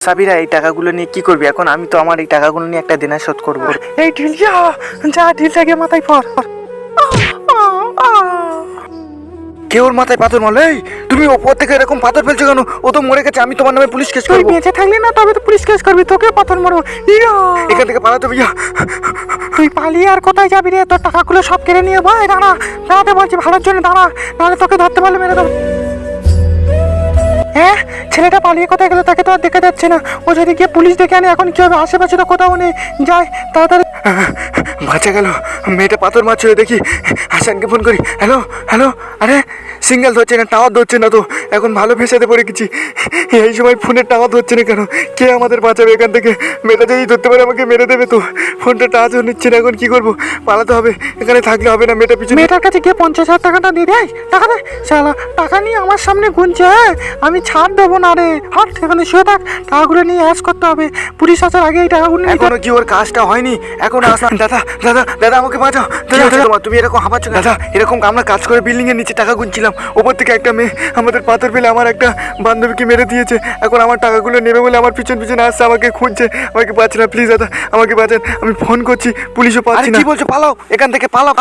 সাবিরা, এই টাকাগুলো নিয়ে কি করবি এখন? আমি তো আমার এই টাকাগুলো নিয়ে একটা দেনা শোধ করবো। এই ঢিল যা যা, ঢিলটা গিয়ে মাথায় পর। কে ওর মাথায় পাথর মারলো? এই তুমি ওপর থেকে এরকম পাথর ফেলছো কেন? ও তো মরে গেছে, আমি তোমার নামে পুলিশ কেস তুই করবো। বেঁচে থাকলি না তবে তো পুলিশ কেস করবি, তোকে পাথর মারবো। ইয়া! এখান থেকে পালাতে হবে। তুই পালিয়ে আর কোথায় যাবি রে? তোর টাকাগুলো সব কেড়ে নিয়ে ভাই, দাঁড়া দাঁড়াতে বলছি, ভালোর জন্য দাঁড়া, নাহলে তোকে ধরতে পারলে মেরে দেবো। হ্যাঁ, ছেলেটা পালিয়ে কোথায় গেল তাকে তো আর দেখা যাচ্ছে না। ও যদি গিয়ে পুলিশ ডেকে আনে এখন কি হবে? আশেপাশে তো কোথাও নেই, যায় তাড়াতাড়ি। বাঁচা গেল। মেয়েটা পাথর মারছিল, দেখি হাসানকে ফোন করি। হ্যালো হ্যালো, আরে সিঙ্গেল ধরছে না, টাওয়ার ধরছে না তো। এখন ভালো ফেসাতে পড়ে গেছি। এই সময় ফোনের টাওয়ার ধরছে না কেন? কে আমাদের বাঁচাবে এখান থেকে? মেয়েটা যদি ধরতে পারে আমাকে মেরে দেবে তো। ফোনটা টাওয়ার নিচ্ছে না, এখন কি করবো? পালাতে হবে, এখানে থাকলে হবে না। মেয়েটা পিছনে। মেয়েটার কাছে গিয়ে 50,000 টাকাটা দিয়ে দেয়। টাকা দে শালা, টাকা নিয়ে আমার সামনে গুনছে। হ্যাঁ, আমি ছাড় দেবো না রে। হট, এখানে শুয়ে থাক, টাকাগুলো নিয়ে অ্যাশ করতে হবে। পুলিশ আসার আগে এই টাকাগুলো নিয়ে এখনো কি ওর কাজটা হয়নি? এখন আসা। দাদা দাদা দাদা, আমাকে বাঁচাও। দাদা দাদা, তুমি এরকম হাঁপাচ্ছ কেন? দাদা, এরকম আমরা কাজ করে বিল্ডিং এর নিচে টাকা গুনছিলাম, ওপর থেকে একটা মেয়ে আমাদের পাথর ফেলে আমার একটা বান্ধবীকে মেরে দিয়েছে। এখন আমার টাকাগুলো নেবে বলে আমার পিছন পিছনে আসছে, আমাকে খুঁজছে। আমাকে পাচ্ছে না, প্লিজ দাদা আমাকে বাঁচান। আমি ফোন করছি, পুলিশও পাচ্ছি না। কি বলছো? পালাও এখান থেকে, পালাও।